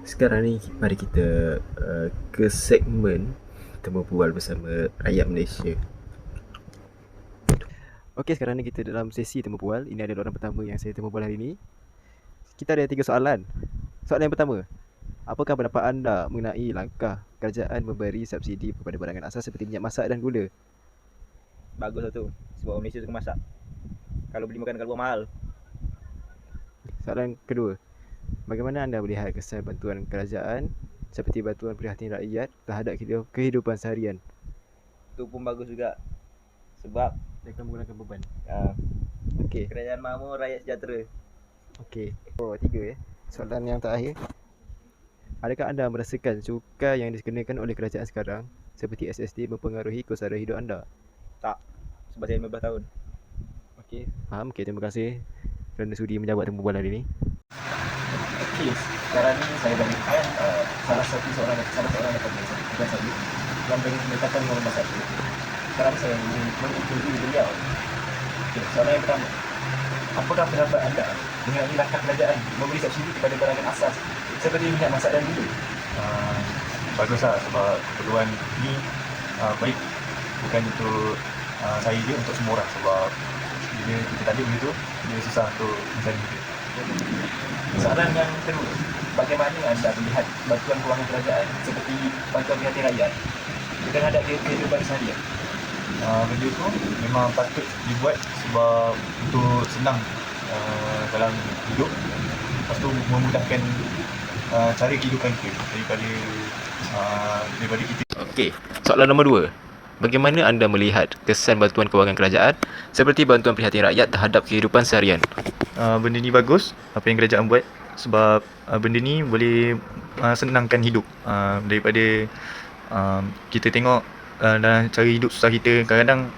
Sekarang ni mari kita ke segmen Temu Bual bersama rakyat Malaysia. Okey, sekarang ni kita dalam sesi Temu Bual. Ini adalah orang pertama yang saya temu bual hari ini. Kita ada 3 soalan. Soalan yang pertama, apakah pendapat anda mengenai langkah kerajaan memberi subsidi kepada barangan asas seperti minyak masak dan gula? Bagus lah tu. Sebab orang Malaysia suka masak. Kalau beli makan kat luar mahal. Soalan kedua, bagaimana anda melihat kesan bantuan kerajaan seperti bantuan prihatin rakyat terhadap kehidupan seharian? Tu pun bagus juga. Sebab Dia akan menggunakan beban. Okey. kerajaan makmur, rakyat sejahtera. Okey. Oh, 3 Soalan yang terakhir. Adakah anda merasakan cukai yang dikenakan oleh kerajaan sekarang seperti SST mempengaruhi kos sara hidup anda? Tak. Sebab saya 15 tahun. Okey, faham. Okey, terima kasih kerana sudi menjawab temu bual hari ini. Okey, sekarang ni saya berikan salah seorang daripada tugas saya yang berdekatan dengan rumah saya. Sekarang saya ingin menginterview beliau. Okey, soalan yang pertama. Apakah pendapat anda mengenai langkah kerajaan memberi subsidi kepada barangan asas seperti minyak masak dan gula? Baguslah sebab keperluan ini baik bukan untuk saya je, untuk semua orang, sebab bila kita tak ada begitu, dia susah untuk mencari hidup. Soalan yang kedua, bagaimana anda melihat bantuan kewangan kerajaan seperti bantuan prihatin rakyat terhadap kehidupan seharian? Benda tu memang patut dibuat sebab untuk senang dalam hidup, lepas tu memudahkan cara kehidupan kita daripada kita. Okey, soalan nombor 2. Bagaimana anda melihat kesan bantuan kewangan kerajaan seperti bantuan prihatin rakyat terhadap kehidupan seharian? Benda ni bagus apa yang kerajaan buat, sebab benda ni boleh senangkan hidup daripada kita tengok dalam cara hidup susah kita. Kadang-kadang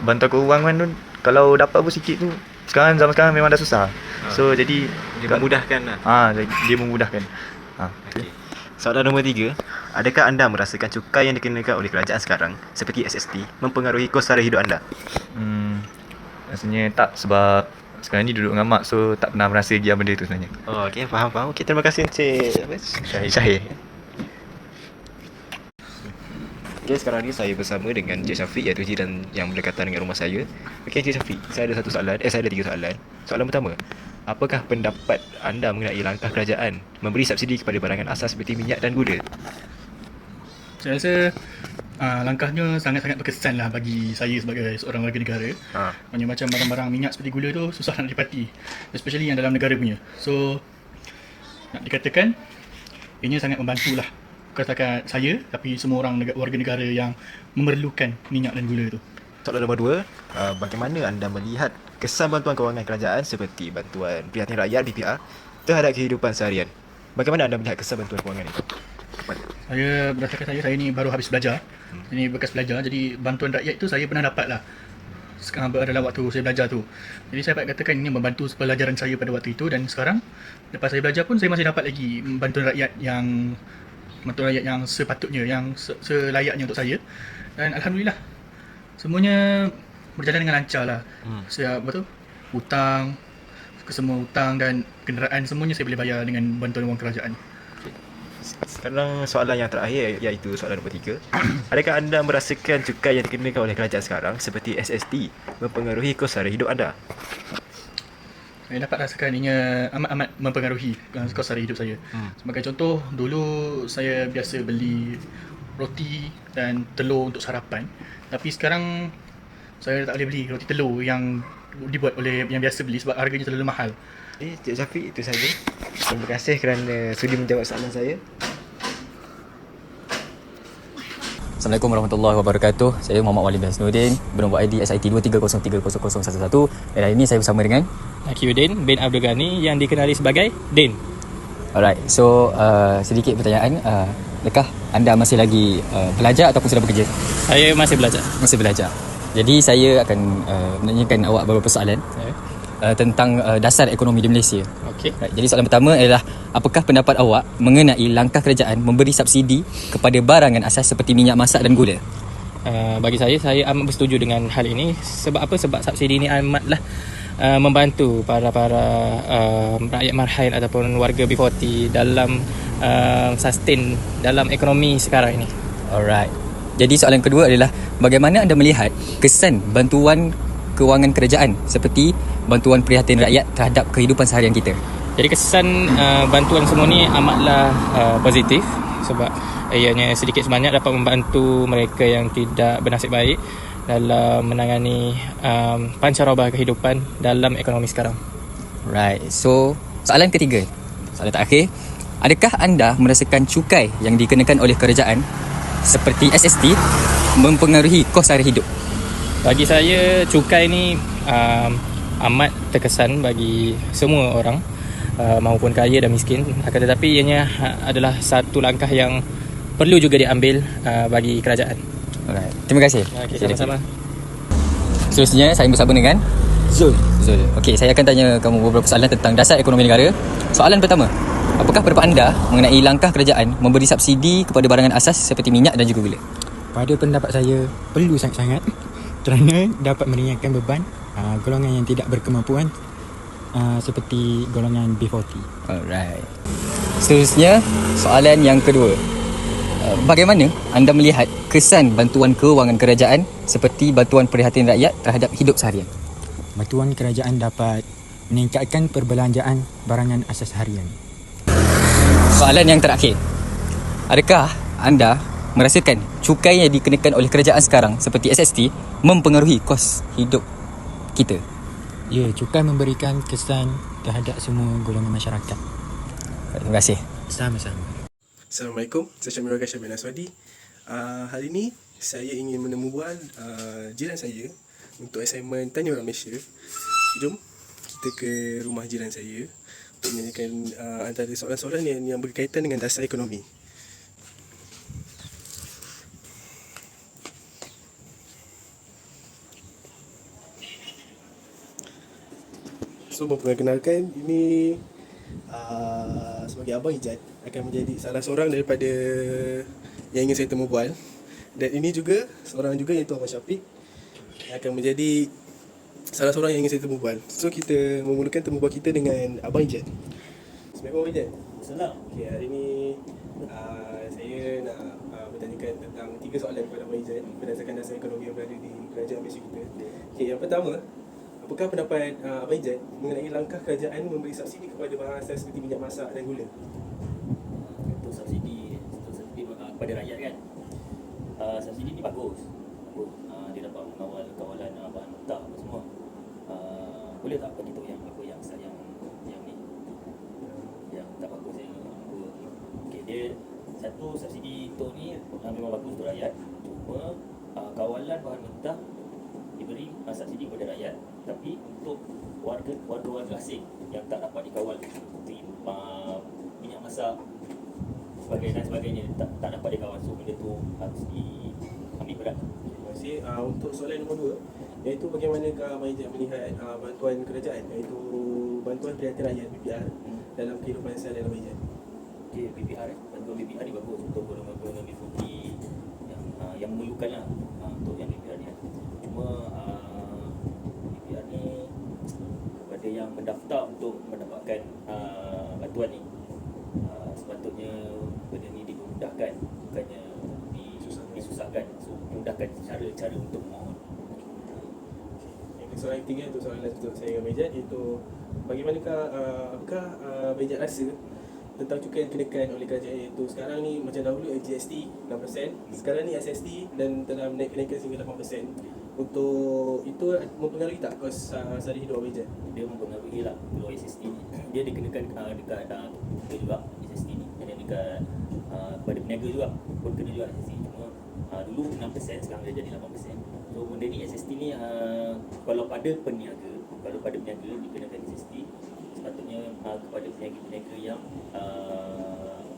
bantuan kewangan tu kalau dapat pun sikit tu, zaman sekarang memang dah susah. So jadi Dia memudahkan lah. dia memudahkan. Okey. Soalan nombor 3. Adakah anda merasakan cukai yang dikenakan oleh kerajaan sekarang seperti SST mempengaruhi kos sara hidup anda? Rasanya tak, sebab sekarang ni duduk dengan mak, so tak pernah merasa lagi benda tu sebenarnya. Oh, okey, faham. Okey, terima kasih Encik Syahir. Okey, sekarang ni saya bersama dengan Encik Syafiq, iaitu jiran yang berdekatan dengan rumah saya. Okey, Encik Syafiq, saya ada 3 soalan. Soalan pertama, apakah pendapat anda mengenai langkah kerajaan memberi subsidi kepada barangan asas seperti minyak dan gula? Saya rasa langkahnya sangat-sangat berkesan lah bagi saya sebagai seorang warga negara. Macam barang-barang minyak seperti gula tu susah nak didapati, especially yang dalam negara punya. So nak dikatakan ianya sangat membantulah, bukan setakat saya tapi semua orang warga negara yang memerlukan minyak dan gula tu. Soalan nombor 2, bagaimana anda melihat kesan bantuan kewangan kerajaan seperti bantuan prihatin rakyat BPR terhadap kehidupan seharian? Bagaimana anda melihat kesan bantuan kewangan itu? Berdasarkan saya ni baru habis belajar. Ini bekas belajar, jadi bantuan rakyat tu saya pernah dapat lah dalam waktu saya belajar tu. Jadi saya dapat katakan ini membantu pelajaran saya pada waktu itu, dan sekarang lepas saya belajar pun saya masih dapat lagi bantuan rakyat yang sepatutnya, yang selayaknya untuk saya. Dan alhamdulillah semuanya berjalan dengan lancar lah. Saya hutang, kesemua hutang dan kenderaan semuanya saya boleh bayar dengan bantuan wang kerajaan. Sekarang soalan yang terakhir, iaitu soalan nombor 3. Adakah anda merasakan cukai yang dikenakan oleh kerajaan sekarang seperti SST mempengaruhi kos sara hidup anda? Saya dapat rasakan ianya amat mempengaruhi kos sara hidup saya. Sebagai contoh, dulu saya biasa beli roti dan telur untuk sarapan, tapi sekarang saya tak boleh beli roti telur yang dibuat oleh yang biasa beli sebab harganya terlalu mahal. Cik Syafiq, itu saja. Terima kasih kerana sudi menjawab soalan saya. Assalamualaikum warahmatullahi wabarakatuh. Saya Muhammad Wali bin Hasnuddin, bernombor ID SIT 23030011. Dan hari ini saya bersama dengan Hakiuddin bin Abdul Ghani yang dikenali sebagai Din. Alright, so sedikit pertanyaan. Adakah anda masih lagi belajar ataupun sudah bekerja? Saya masih belajar. Masih belajar. Jadi saya akan menanyakan awak beberapa soalan tentang dasar ekonomi di Malaysia. Okey. Right, jadi soalan pertama adalah, apakah pendapat awak mengenai langkah kerajaan memberi subsidi kepada barangan asas seperti minyak masak dan gula? Bagi saya amat bersetuju dengan hal ini. Sebab apa? Sebab subsidi ini amatlah membantu para rakyat marhain ataupun warga B40 dalam sustain dalam ekonomi sekarang ini. Alright. Jadi soalan kedua adalah bagaimana anda melihat kesan bantuan kewangan kerajaan seperti bantuan prihatin rakyat terhadap kehidupan seharian kita? Jadi kesan bantuan semua ni amatlah positif sebab ianya sedikit sebanyak dapat membantu mereka yang tidak bernasib baik dalam menangani pancaroba kehidupan dalam ekonomi sekarang. Right. So, soalan ketiga. Soalan terakhir. Adakah anda merasakan cukai yang dikenakan oleh kerajaan seperti SST mempengaruhi kos sara hidup? Bagi saya, cukai ni amat terkesan bagi semua orang, maupun kaya dan miskin. Akan tetapi ianya adalah satu langkah yang perlu juga diambil bagi kerajaan. Alright. Terima kasih. Okay, sama-sama. Seterusnya saya bersama dengan Zul. Okey, saya akan tanya kamu beberapa soalan tentang dasar ekonomi negara. Soalan pertama, apakah pendapat anda mengenai langkah kerajaan memberi subsidi kepada barangan asas seperti minyak dan juga gula? Pada pendapat saya, perlu sangat-sangat kerana dapat meringankan beban golongan yang tidak berkemampuan seperti golongan B40. Alright. Seterusnya, soalan yang kedua. Bagaimana anda melihat kesan bantuan kewangan kerajaan seperti bantuan prihatin rakyat terhadap hidup seharian? Bantuan kerajaan dapat meningkatkan perbelanjaan barangan asas harian. Soalan yang terakhir. Adakah anda merasakan cukai yang dikenakan oleh kerajaan sekarang seperti SST mempengaruhi kos hidup kita? Ya, cukai memberikan kesan terhadap semua golongan masyarakat. Terima kasih. Sama-sama. Assalamualaikum, saya Syamil Rakan Syamil Aswadi. Hari ini saya ingin menemubual jiran saya untuk assignment Tanya Orang Malaysia. Jom kita ke rumah jiran saya untuk menanyakan antara soalan-soalan yang berkaitan dengan dasar ekonomi. So, memperkenalkan, ini sebagai Abang Ijat akan menjadi salah seorang daripada yang ingin saya temu bual. Dan ini juga seorang juga iaitu Abang Syafiq yang akan menjadi salah seorang yang ingin saya temu bual. So, kita memulakan temu bual kita dengan Abang Ijat. Assalamualaikum Abang Ijat. Salam. Okay, hari ini saya nak bertanyakan tentang 3 soalan kepada Abang Ijat berdasarkan dasar ekonomi yang berada di kerajaan Malaysia kita. Okay, yang pertama, apakah pendapat Abang Ijat mengenai langkah kerajaan memberi subsidi kepada barang asas seperti minyak masak dan gula? Untuk subsidi kepada rakyat kan. Subsidi ni bagus. Dia dapat mengawal kawalan bahan mentah apa semua. Boleh tak bagi tahu yang apa yang ni yang tak bagus yang apa? Okey, dia satu subsidi untuk ni memang bagus untuk rakyat. Cuma kawalan bahan mentah diberi subsidi kepada rakyat, tapi untuk warga asing yang tak dapat dikawal seperti minyak masak sebagainya tak dapat dikawal, so benda tu harus diambil berat. Terima kasih. Untuk soalan nombor 2, iaitu bagaimanakah Abang Ijat melihat bantuan kerajaan, iaitu bantuan prihatin rakyat BPR dalam kehidupan seharian Abang Ijat? Okey, BPR bantuan BPR ni bagus untuk golongan-golongan B40 yang memerlukanlah untuk yang BPR ni. Cuma BPR ni kepada yang mendaftar untuk mendapatkan bantuan ni, sepatutnya benda ni dimudahkan, bukannya disusahkan. So mudahkan cara untuk memohon. Soalan ketiga untuk soalan untuk saya Abang Ijat, iaitu bagaimanakah apakah Abang Ijat rasa tentang cukai yang dikenakan oleh kerajaan, iaitu sekarang ni macam dahulu GST 6%, sekarang ni SST dan telah menaikkan sehingga 8%. Untuk itu mempengaruhi tak kos sehari hidup Abang Ijat? Dia mempengaruhi lah. Kalau SST ni dia dikenakan dekat kita juga SST ni, dan dekat pada peniaga juga pun kena juga SST. Cuma dulu 6%, sekarang dia jadi 8%. So benda ni SST ni kalau pada peniaga dikenakan SST, sepatutnya kepada peniaga yang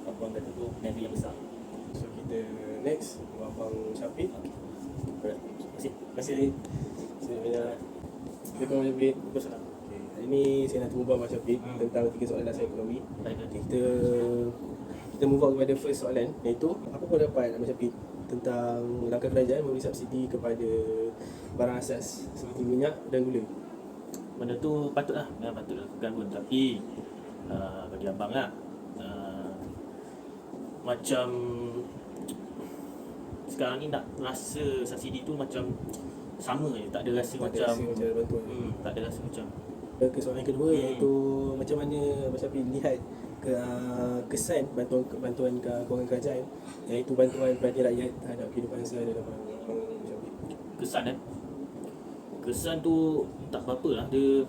apa orang kata tu, peniaga yang besar. So kita next Abang Syafiq. Terima kasih. Assalamualaikum Abang Syafiq. Okay, hari ni saya nak temu Abang Syafiq tentang 3 soalan dasar ekonomi. Kita move on kepada first soalan, iaitu apa pendapat Abang Syafiq tentang langkah kerajaan memberi subsidi kepada barang asas seperti minyak dan gula? benda tu patutlah, memang patut dilakukan pun. Tapi bagi abang lah, macam sekarang ni nak rasa subsidi tu macam sama je, tak ada rasa Tak ada macam rasa macam ada bantuan. tak ada rasa macam Ke soalan kedua iaitu macam mana Mas Syafiq lihat kesan bantuan kewangan kerajaan iaitu bantuan pada rakyat terhadap kehidupan sehari-hari dalam Mas Syafiq. kesan tu tak apa-apa lah, dia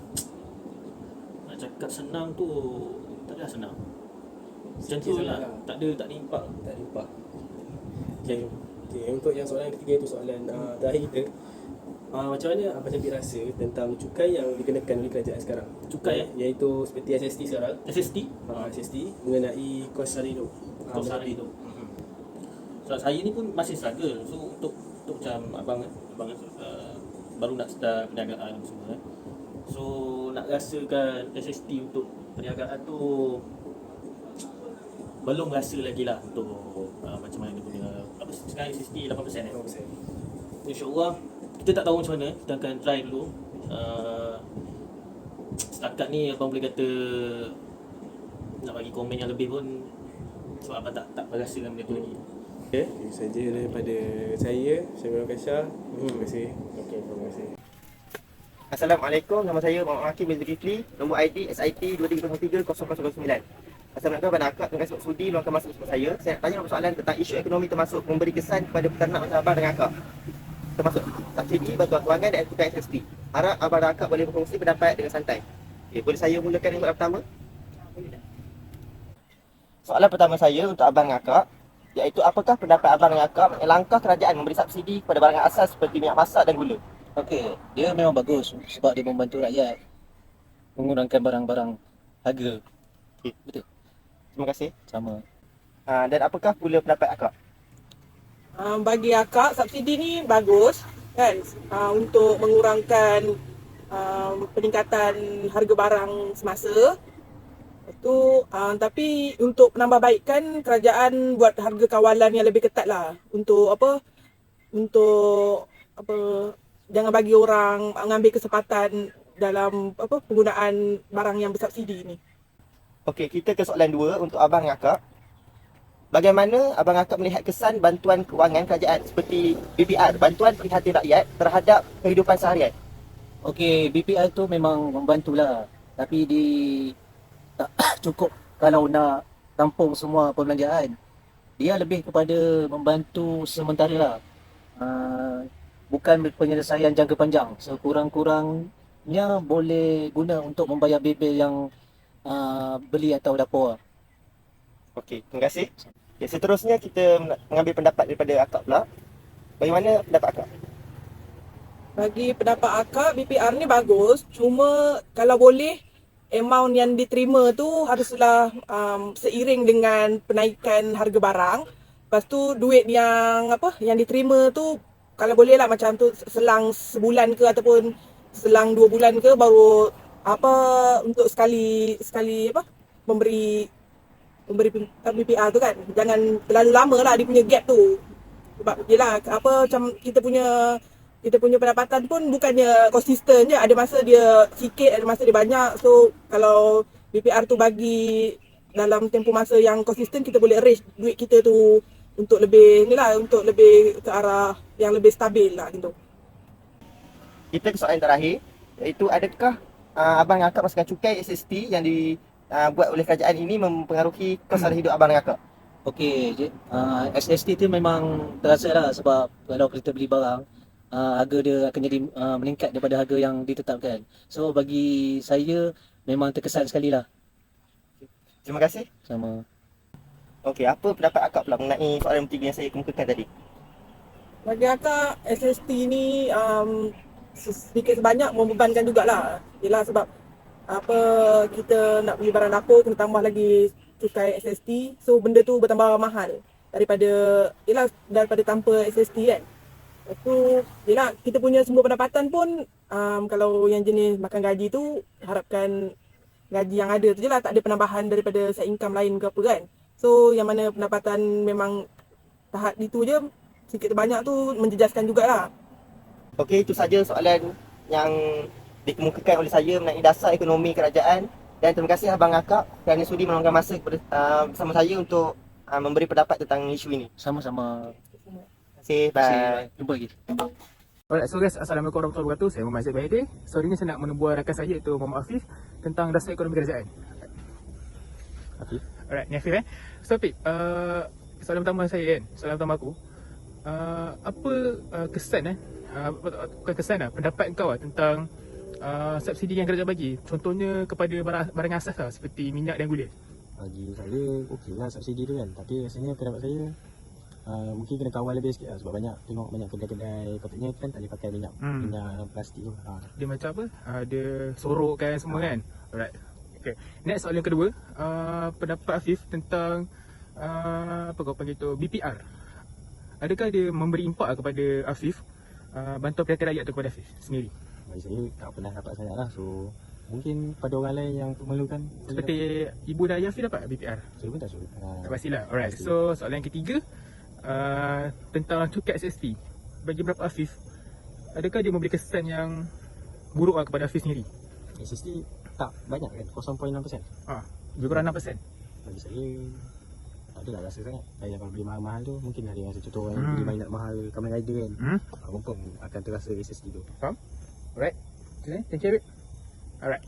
nak cakap senang tu tak adalah senang macam tu lah, tak ada impak. Tak ada impak. Okay, untuk yang soalan ketiga itu soalan terakhir kita. Macam mana Abang Syafiq rasa tentang cukai yang dikenakan oleh kerajaan sekarang? Cukai iaitu seperti SST sekarang. SST SST mengenai kos sehari hidup. kos sehari tu. So, saya ni pun masih struggle. So untuk macam abang baru nak start perniagaan semua So nak rasakan SST untuk perniagaan tu belum rasa lagi lah untuk macam mana dia punya sekarang SST 8% 8%. InsyaAllah kita tak tahu macam mana, kita akan try dulu. Setakat ni abang boleh kata nak bagi komen yang lebih pun sebab abang tak merasakan benda tu lagi. Okay, itu saja daripada saya, Syamil Kasha. Terima kasih. Okay, terima kasih. Assalamualaikum, nama saya Muhammad Hakim bin Zulkifli, nombor ID SIT 23030009. Assalamualaikum kepada akak, terima kasih sebab sudi luangkan masa bersama saya. Saya nak tanya persoalan tentang isu ekonomi termasuk memberi kesan kepada peternak macam abang dan akak. Termasuk subsidi, bantuan kewangan dan cukai SST. Harap abang dan akak boleh berkongsi pendapat dengan santai. Okay, boleh saya mulakan dengan soalan pertama? Soalan pertama saya untuk abang dan akak, iaitu apakah pendapat abang dan akak mengenai langkah kerajaan memberi subsidi kepada barang asas seperti minyak masak dan gula? Okey, dia memang bagus sebab dia membantu rakyat mengurangkan barang-barang harga. Okay. Betul. Terima kasih. Sama. Dan apakah pula pendapat akak? Bagi akak, subsidi ni bagus kan, untuk mengurangkan peningkatan harga barang semasa. Itu tapi untuk penambahbaikan, kerajaan buat harga kawalan yang lebih ketat lah untuk jangan bagi orang mengambil kesempatan dalam penggunaan barang yang bersubsidi ni. Okey, kita ke soalan 2 untuk abang dan akak. Bagaimana abang akak melihat kesan bantuan kewangan kerajaan seperti BPR, bantuan prihatin rakyat terhadap kehidupan seharian? Okey, BPR tu memang membantulah, tapi tak cukup kalau nak tampung semua perbelanjaan. Dia lebih kepada membantu sementara lah. Bukan penyelesaian jangka panjang. Sekurang-kurangnya boleh guna untuk membayar bil-bil yang beli atau dapur. Okey, terima kasih. Okay, seterusnya kita mengambil pendapat daripada akak pula. Bagaimana pendapat akak? Bagi pendapat akak, BPR ni bagus. Cuma kalau boleh, amount yang diterima tu haruslah seiring dengan penaikan harga barang. Lepas tu duit yang diterima tu kalau boleh lah macam tu selang sebulan ke ataupun selang 2 bulan ke baru untuk sekali memberi BPR tu kan. Jangan terlalu lama lah dia punya gap tu. Sebab yelah macam kita punya pendapatan pun bukannya konsisten je. Ada masa dia sikit, ada masa dia banyak. So kalau BPR tu bagi dalam tempoh masa yang konsisten, kita boleh arrange duit kita tu untuk lebih untuk lebih ke arah yang lebih stabil lah gitu. Kita ke soalan terakhir, iaitu adakah abang dan akak merasakan cukai SST yang dibuat oleh kerajaan ini mempengaruhi kos sara hidup abang dan akak? Okey, SST tu memang terasa lah sebab kalau kita beli barang, harga dia akan jadi meningkat daripada harga yang ditetapkan. So bagi saya memang terkesan sekali lah. Terima kasih. Sama. Okey, apa pendapat akak pula mengenai soalan yang 3 yang saya kemukakan tadi? Bagi akak, SST ni sedikit sebanyak membebankan jugalah. Yelah sebab kita nak beli barang dapur kena tambah lagi cukai SST. So benda tu bertambah mahal daripada tanpa SST kan. Lepas tu yelah kita punya semua pendapatan pun kalau yang jenis makan gaji tu harapkan gaji yang ada tu je lah, tak ada penambahan daripada side income lain ke apa kan. So yang mana pendapatan memang tahap itu je, sikit banyak tu menjejaskan jugalah. Okey, itu saja soalan yang dikemukakan oleh saya mengenai dasar ekonomi kerajaan. Dan terima kasih Abang Akak kerana sudi meluangkan masa bersama saya untuk memberi pendapat tentang isu ini. Sama-sama. Terima kasih. Bye. Jumpa lagi. Alright, so guys, Assalamualaikum warahmatullahi wabarakatuh. Saya Muhammad Zaid Bahidin. So, hari ni saya nak menembuah rakan saya iaitu Muhammad Afif tentang dasar ekonomi kerajaan. Afif. Alright, ni Afif So Afif, soalan pertama saya kan, soalan pertama aku, apa kesan bukan kesan pendapat kau tentang subsidi yang kerajaan bagi, contohnya kepada barang asas seperti minyak dan gula? Bagi saya okey lah subsidi tu kan, tapi rasanya pendapat saya mungkin kena kawal lebih sikit lah, sebab tengok banyak kedai-kedai patutnya kan tak boleh pakai minyak plastik tu. Dia macam apa, dia sorok kan semua kan. Alright, okay. Next soalan kedua, pendapat Afif tentang apa kau panggil tu, BPR. Adakah dia memberi impak kepada Afif, bantuan pihak rakyat tu kepada Afif sendiri? Bagi saya tak pernah dapat sangat lah, so mungkin pada orang lain yang memerlukan. Seperti ibu dan ayah Afif dapat BPR? Saya pun tak sure. Tak pastilah. Alright, so soalan ketiga, tentang cukai SST. Bagi berapa Afif, adakah dia memberi kesan yang buruk kepada Afif sendiri? SST tak banyak kan, 0.6%. Lebih kurang 6%. Bagi saya tak adalah rasa sangat. Saya kalau beli mahal-mahal tu mungkin ada yang contoh yang beli banyak mahal Kamen Rider kan, confirm akan terasa SST tu. Faham? Alright, thank you Abid. Alright.